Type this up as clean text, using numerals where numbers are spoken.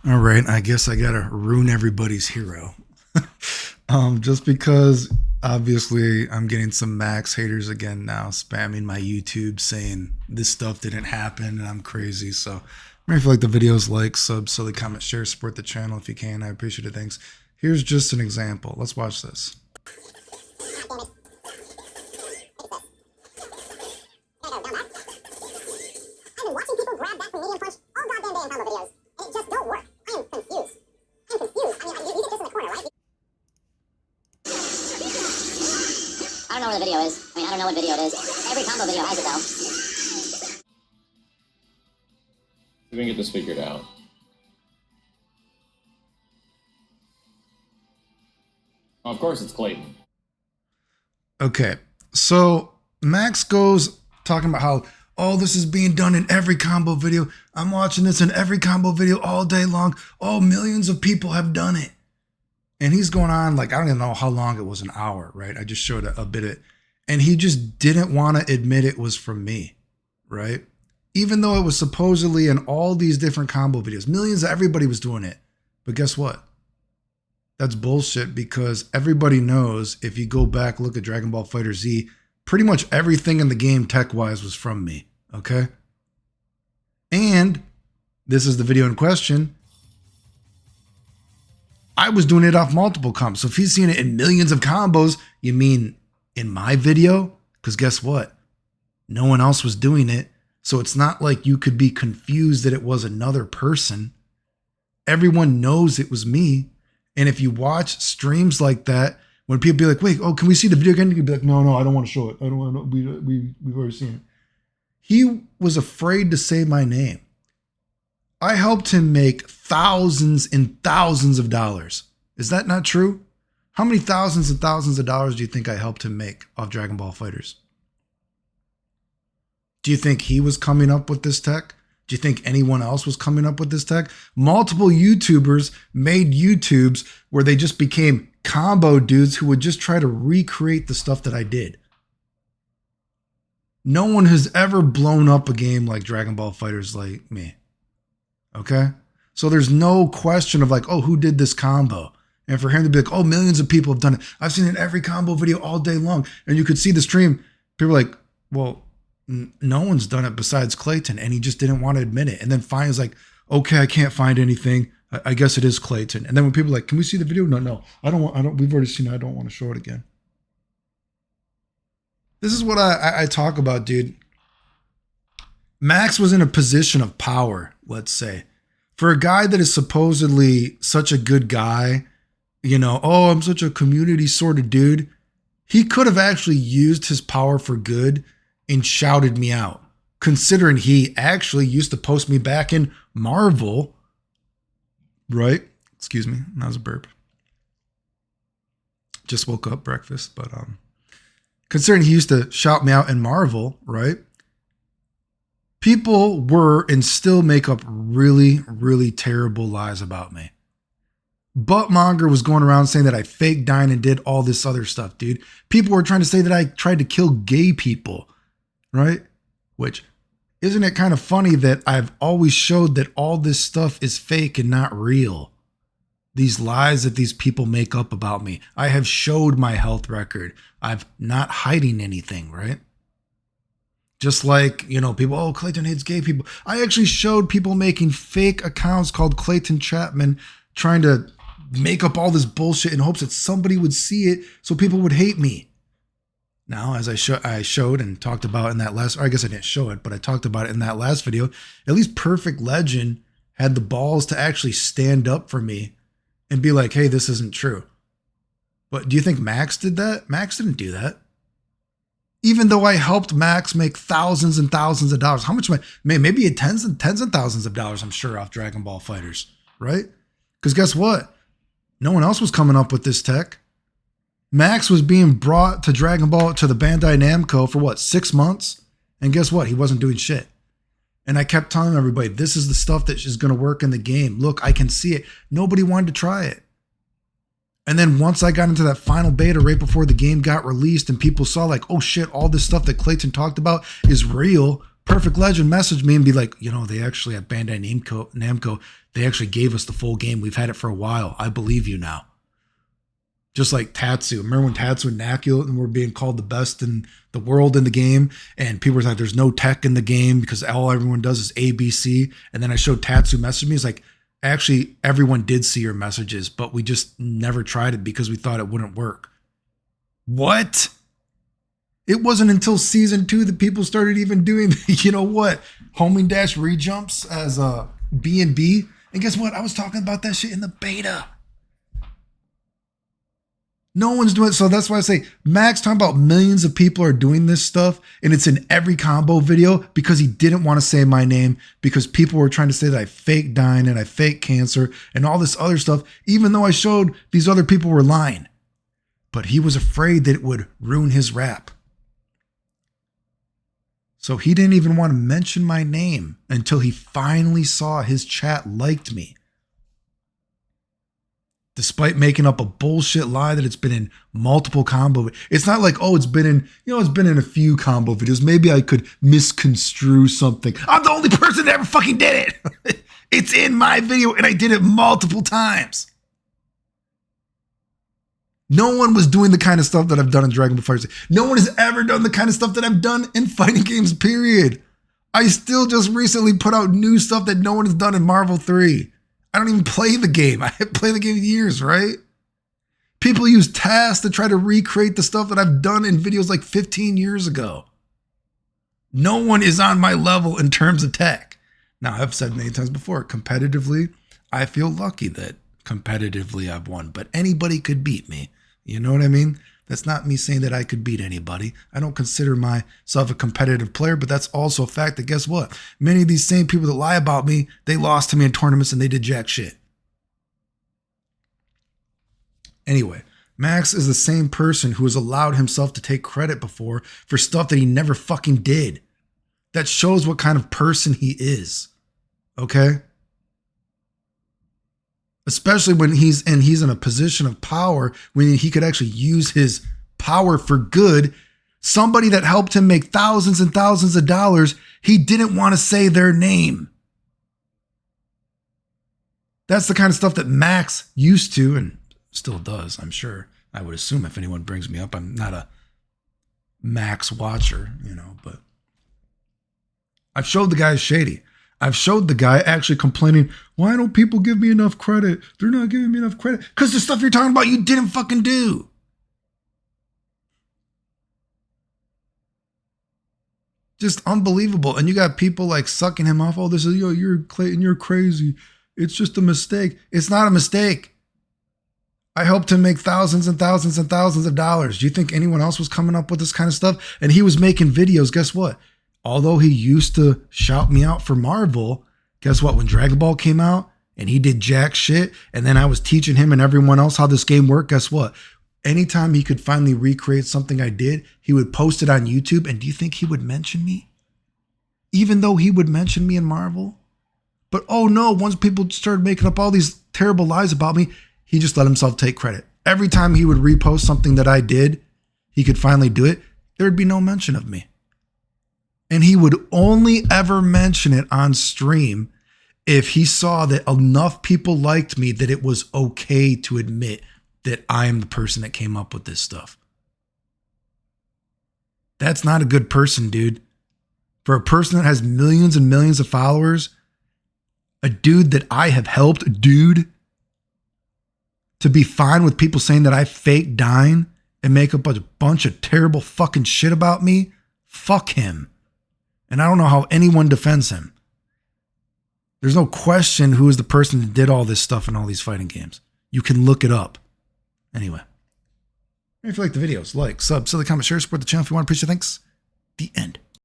All right, I guess I gotta ruin everybody's hero. Just because obviously I'm getting some Max haters again now, spamming my YouTube saying this stuff didn't happen and I'm crazy. So if you like the videos, like, sub, silly, comment, share, support the channel if you can. I appreciate it. Thanks. Here's just an example. Let's watch this. I don't know where the video is. I don't know what video it is. Every combo video has it though. See if we can get this figured out. Oh, of course it's Clayton. Okay, so Max goes talking about how, oh, this is being done in every combo video. I'm watching this in every combo video all day long. Oh, millions of people have done it. And he's going on like, I don't even know how long it was, an hour, right? I just showed a bit of it. And he just didn't want to admit it was from me, right? Even though it was supposedly in all these different combo videos, millions of everybody was doing it. But guess what? That's bullshit, because everybody knows if you go back, look at Dragon Ball Fighter Z, pretty much everything in the game tech-wise was from me, okay? And this is the video in question. I was doing it off multiple combos. So if he's seen it in millions of combos, you mean in my video? Because guess what? No one else was doing it. So it's not like you could be confused that it was another person. Everyone knows it was me. And if you watch streams like that, when people be like, wait, oh, can we see the video again? You can be like, no, I don't want to show it. I don't want to, we've already seen it. He was afraid to say my name. I helped him make thousands and thousands of dollars. Is that not true? How many thousands and thousands of dollars do you think I helped him make off Dragon Ball Fighters? Do you think he was coming up with this tech? Do you think anyone else was coming up with this tech? Multiple YouTubers made YouTubes where they just became combo dudes who would just try to recreate the stuff that I did. No one has ever blown up a game like Dragon Ball Fighters like me. Okay? So there's no question of like, oh, who did this combo? And for him to be like, oh, millions of people have done it. I've seen it in every combo video all day long. And you could see the stream. People are like, well, no one's done it besides Clayton. And he just didn't want to admit it. And then finally he's like, okay, I can't find anything. I guess it is Clayton. And then when people are like, can we see the video? No, we've already seen it. I don't want to show it again. This is what I talk about, dude. Max was in a position of power, let's say. For a guy that is supposedly such a good guy, you know, oh, I'm such a community sort of dude. He could have actually used his power for good and shouted me out, considering he actually used to post me back in Marvel, right? Excuse me, that was a burp. Just woke up, breakfast, but considering he used to shout me out in Marvel, right? People were and still make up really, really terrible lies about me. Buttmonger was going around saying that I faked dying and did all this other stuff, dude. People were trying to say that I tried to kill gay people, right? Which, isn't it kind of funny that I've always showed that all this stuff is fake and not real? These lies that these people make up about me. I have showed my health record. I'm not hiding anything, right? Just like, you know, people, oh, Clayton hates gay people. I actually showed people making fake accounts called Clayton Chapman, trying to make up all this bullshit in hopes that somebody would see it so people would hate me. Now, as I showed and talked about in that last, or I guess I didn't show it, but I talked about it in that last video, at least Perfect Legend had the balls to actually stand up for me and be like, hey, this isn't true. But do you think Max did that? Max didn't do that. Even though I helped Max make thousands and thousands of dollars. How much? Maybe tens and thousands of dollars, I'm sure, off Dragon Ball Fighters, right? Because guess what? No one else was coming up with this tech. Max was being brought to Dragon Ball, to the Bandai Namco for what, 6 months? And guess what? He wasn't doing shit. And I kept telling everybody, this is the stuff that is going to work in the game. Look, I can see it. Nobody wanted to try it. And then once I got into that final beta right before the game got released and people saw like, oh shit, all this stuff that Clayton talked about is real. Perfect Legend messaged me and be like, they actually at Bandai Namco, they actually gave us the full game. We've had it for a while. I believe you now. Just like Tatsu. Remember when Tatsu and Nakul and were being called the best in the world in the game? And people were like, there's no tech in the game because all everyone does is ABC. And then I showed Tatsu message me. He's like, actually, everyone did see your messages, but we just never tried it because we thought it wouldn't work. What? It wasn't until season 2 that people started even doing, homing dash rejumps as a B&B. And guess what? I was talking about that shit in the beta. No one's doing it. So that's why I say Max talking about millions of people are doing this stuff. And it's in every combo video because he didn't want to say my name because people were trying to say that I fake dying and I fake cancer and all this other stuff, even though I showed these other people were lying. But he was afraid that it would ruin his rap. So he didn't even want to mention my name until he finally saw his chat liked me. Despite making up a bullshit lie that it's been in multiple combo. It's not like, it's been in a few combo videos. Maybe I could misconstrue something. I'm the only person that ever fucking did it. It's in my video and I did it multiple times. No one was doing the kind of stuff that I've done in Dragon Ball FighterZ. No one has ever done the kind of stuff that I've done in fighting games, period. I still just recently put out new stuff that no one has done in Marvel 3. I don't even play the game. I haven't played the game in years, right? People use tasks to try to recreate the stuff that I've done in videos like 15 years ago. No one is on my level in terms of tech. Now, I've said many times before, competitively, I feel lucky that competitively I've won, but anybody could beat me. You know what I mean? That's not me saying that I could beat anybody. I don't consider myself a competitive player, but that's also a fact that guess what? Many of these same people that lie about me, they lost to me in tournaments and they did jack shit. Anyway, Max is the same person who has allowed himself to take credit before for stuff that he never fucking did. That shows what kind of person he is. Okay? Especially when he's in a position of power, when he could actually use his power for good. Somebody that helped him make thousands and thousands of dollars, he didn't want to say their name. That's the kind of stuff that Max used to and still does, I'm sure. I would assume if anyone brings me up, I'm not a Max watcher, but I've showed the guy shady. I've showed the guy actually complaining, why don't people give me enough credit? They're not giving me enough credit. Because the stuff you're talking about, you didn't fucking do. Just unbelievable. And you got people like sucking him off. Oh, this is, you're Clayton, you're crazy. It's just a mistake. It's not a mistake. I helped him make thousands and thousands and thousands of dollars. Do you think anyone else was coming up with this kind of stuff? And he was making videos. Guess what? Although he used to shout me out for Marvel, guess what? When Dragon Ball came out and he did jack shit, and then I was teaching him and everyone else how this game worked, guess what? Anytime he could finally recreate something I did, he would post it on YouTube. And do you think he would mention me? Even though he would mention me in Marvel? But oh no, once people started making up all these terrible lies about me, he just let himself take credit. Every time he would repost something that I did, he could finally do it, there would be no mention of me. And he would only ever mention it on stream if he saw that enough people liked me that it was okay to admit that I am the person that came up with this stuff. That's not a good person, dude. For a person that has millions and millions of followers, a dude that I have helped, to be fine with people saying that I fake dying and make up a bunch of terrible fucking shit about me, fuck him. And I don't know how anyone defends him. There's no question who is the person that did all this stuff in all these fighting games. You can look it up. Anyway, if you like the videos, like, sub, comment, share, support the channel if you want. Appreciate it. Thanks. The end.